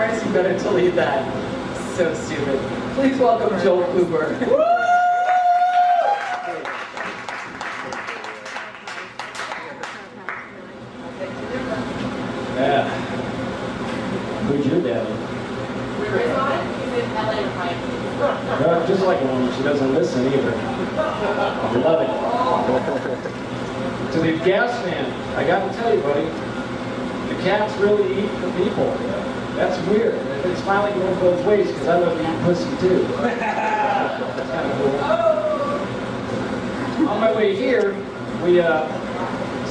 cars, you better delete that. So stupid. Please welcome Joel Kluber. Yeah. Who's your daddy? Where is on? He's in LA right? Just like a woman, she doesn't listen either. I love it. To the gas man, I got to tell you, buddy, the cats really eat the people. That's weird. It's finally going both ways because I love eating pussy too. That's kind of cool. On my way here, we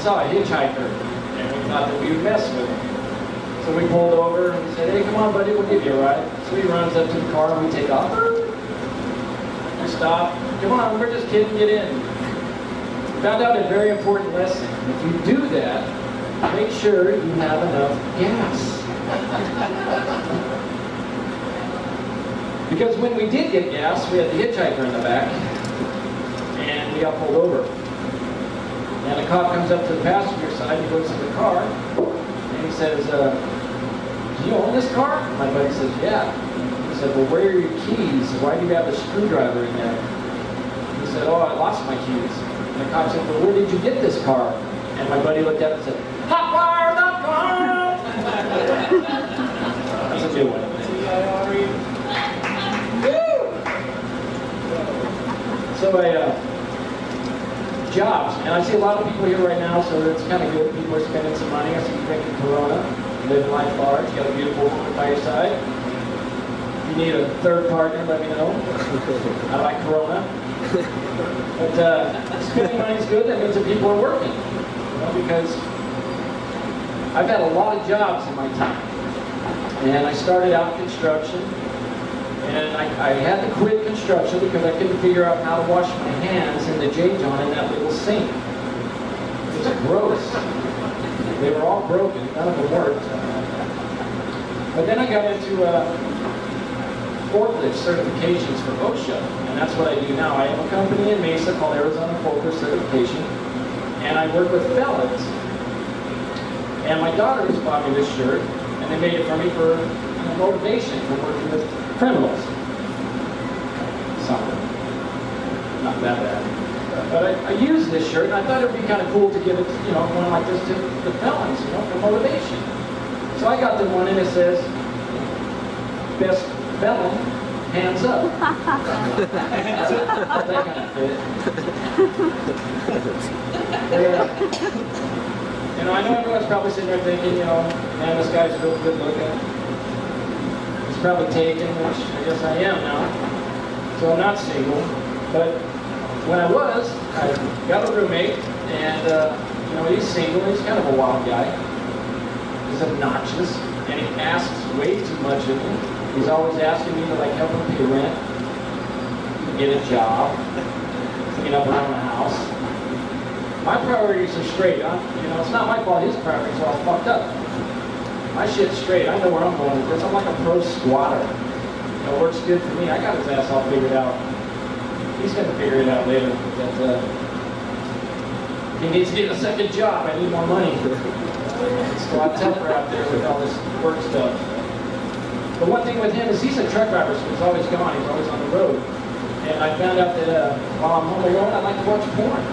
saw a hitchhiker, and we thought that we would mess with him. So we pulled over and said, "Hey, come on, buddy, we'll give you a ride." So he runs up to the car and we take off. We stop. "Come on, we're just kidding, get in." Found out a very important lesson. If you do that, make sure you have enough gas. Because when we did get gas, we had the hitchhiker in the back, and we got pulled over. And the cop comes up to the passenger side, he looks at the car, and he says, "Do you own this car?" My buddy says, "Yeah." He said, "Well, where are your keys? Why do you have a screwdriver in there?" He said, "Oh, I lost my keys." And the cop said, "Well, where did you get this car?" And my buddy looked at it and said, "Hotwire.com!" That's a good one. So jobs, and I see a lot of people here right now, so it's kind of good. People are spending some money. I see you drinking Corona, living life large. You got a beautiful woman by your side. If you need a third partner, let me know. I like Corona. But spending money is good. That means that people are working. You know, because I've had a lot of jobs in my time. And I started out in construction. And I had to quit construction because I couldn't figure out how to wash my hands in the J-John in that little sink. It was gross. They were all broken. None of them worked. But then I got into forklift certifications for OSHA, and that's what I do now. I have a company in Mesa called Arizona Forklift Certification, and I work with felons. And my daughter just bought me this shirt, and they made it for me for motivation for working with criminals. Something. Not that bad. But I used this shirt, and I thought it would be kind of cool to give it, one like this to the felons, for motivation. So I got the one, and it says, "Best felon, hands up." That kind of fit. I know everyone's probably sitting there thinking, man, this guy's real good looking. He's probably taken, which I guess I am now. So I'm not single. But when I was, I got a roommate, and he's single. He's kind of a wild guy. He's obnoxious, and he asks way too much of me. He's always asking me to help him pay rent, get a job, clean up around the house. My priorities are straight. It's not my fault. His priorities are all fucked up. My shit's straight. I know where I'm going with this. I'm like a pro squatter. It works good for me. I got his ass all figured out. He's going to figure it out later. That he needs to get a second job. I need more money. It's a lot tougher out there with all this work stuff. But one thing with him is he's a truck driver, so he's always gone. He's always on the road. And I found out that while I'm home alone, I like to watch porn.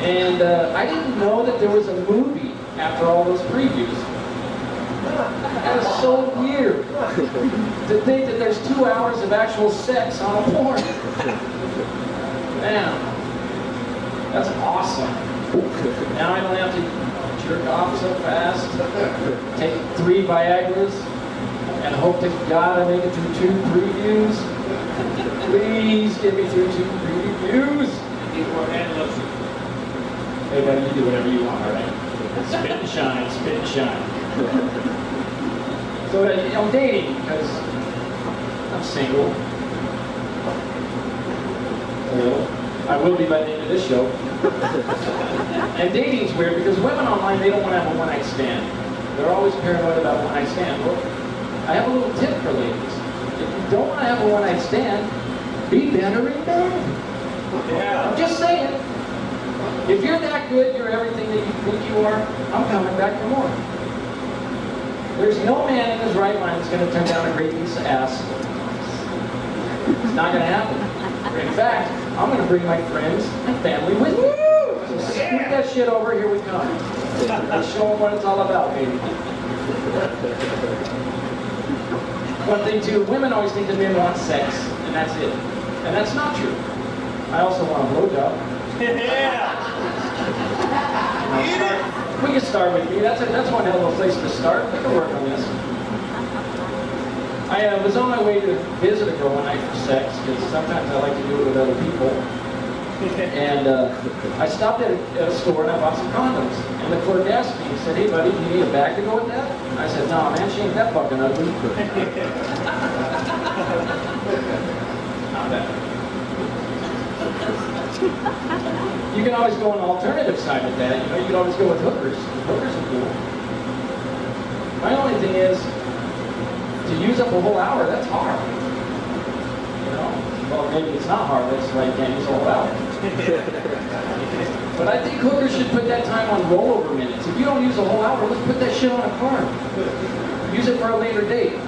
And I didn't know that there was a movie after all those previews. That is so weird to think that there's 2 hours of actual sex on a porn. Man, that's awesome. Now I don't have to jerk off so fast, take 3 Viagras, and hope to God I make it through 2 previews. Please get me through 2 previews. Hey, buddy, you do whatever you want, all right? Spit and shine, spit and shine. So I'm dating because I'm single. I will be by the end of this show. And dating's weird because women online, they don't want to have a one-night stand. They're always paranoid about a one-night stand. Well, I have a little tip for ladies. If you don't want to have a one-night stand, be better in bed. Yeah. I'm just saying. If you're that good, you're everything that you think you are, I'm coming back for more. There's no man in his right mind that's going to turn down a great piece of ass. It's not going to happen. In fact, I'm going to bring my friends and family with me. So scoot that shit over, here we come. Let's show them what it's all about, baby. One thing too, women always think that men want sex, and that's it. And that's not true. I also want a blowjob. Yeah. We can start with me. That's one hell of a place to start. We can work on this. I was on my way to visit a girl one night for sex, because sometimes I like to do it with other people. And I stopped at a store and I bought some condoms. And the clerk asked me, he said, "Hey buddy, do you need a bag to go with that?" And I said, "No man, she ain't that fucking ugly." Not bad. You can always go on the alternative side of that. You know, you can always go with hookers. Hookers are cool. My only thing is, to use up a whole hour, that's hard. You know? Well, maybe it's not hard, that's why you can't use a whole hour. But I think hookers should put that time on rollover minutes. If you don't use a whole hour, let's put that shit on a card. Use it for a later date.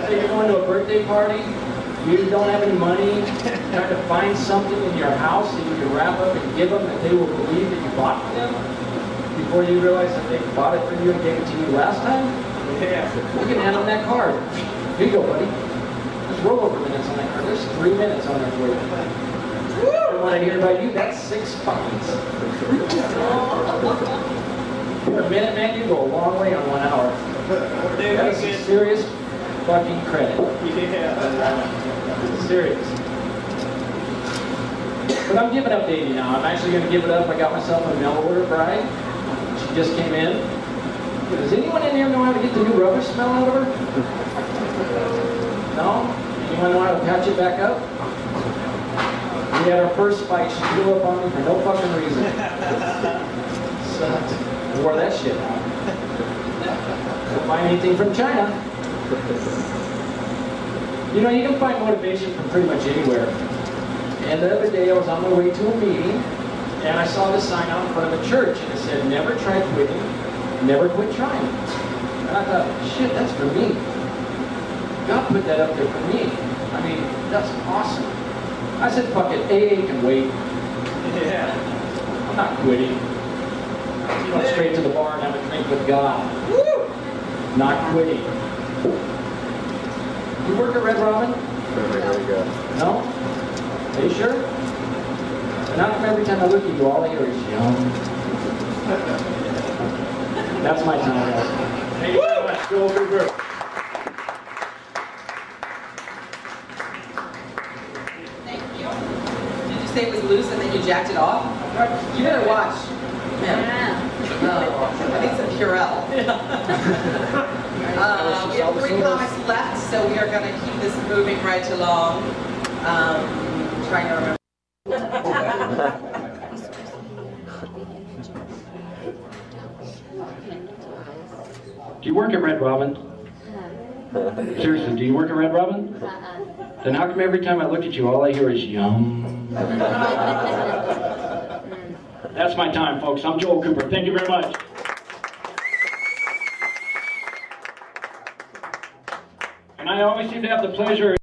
Say you're going to a birthday party, you don't have any money, trying to find something in your house that you can wrap up and give them that they will believe that you bought for them before you realize that they bought it for you and gave it to you last time. Yeah. You can hand them that card. Here you go, buddy. There's rollover minutes on that card. There's 3 minutes on there for you. And when I hear about you, that's 6 buckets. For a minute, man, you go a long way on 1 hour. That is some serious fucking credit. Yeah. Serious. But I'm giving up dating now. I'm actually going to give it up. I got myself a mail order bride. She just came in. Does anyone in here know how to get the new rubbish smell out of her? No? Anyone know how to patch it back up? We had our first fight. She blew up on me for no fucking reason. Sucked. I wore that shit out. Don't find anything from China. You know, you can find motivation from pretty much anywhere. And the other day I was on my way to a meeting, and I saw this sign out in front of a church, and it said, "Never try quitting, never quit trying." And I thought, shit, that's for me. God put that up there for me. I mean, that's awesome. I said, fuck it, AA can wait. Yeah. I'm not quitting. I'm going straight to the bar and have a drink with God. Woo! Not quitting. You work at Red Robin? There you go. No? Are you sure? And how come every time I look at you, all I hear is yum? That's my time, guys. Thank you very much. Joel Cooper. Thank you. Did you say it was loose and then you jacked it off? You better watch. Man. I think it's a Purell. We have 3 comics left, so we are going to keep this moving right along. Trying to remember. Do you work at Red Robin? Seriously, do you work at Red Robin? Then how come every time I look at you, all I hear is yum? That's my time, folks. I'm Joel Cooper. Thank you very much. And I always seem to have the pleasure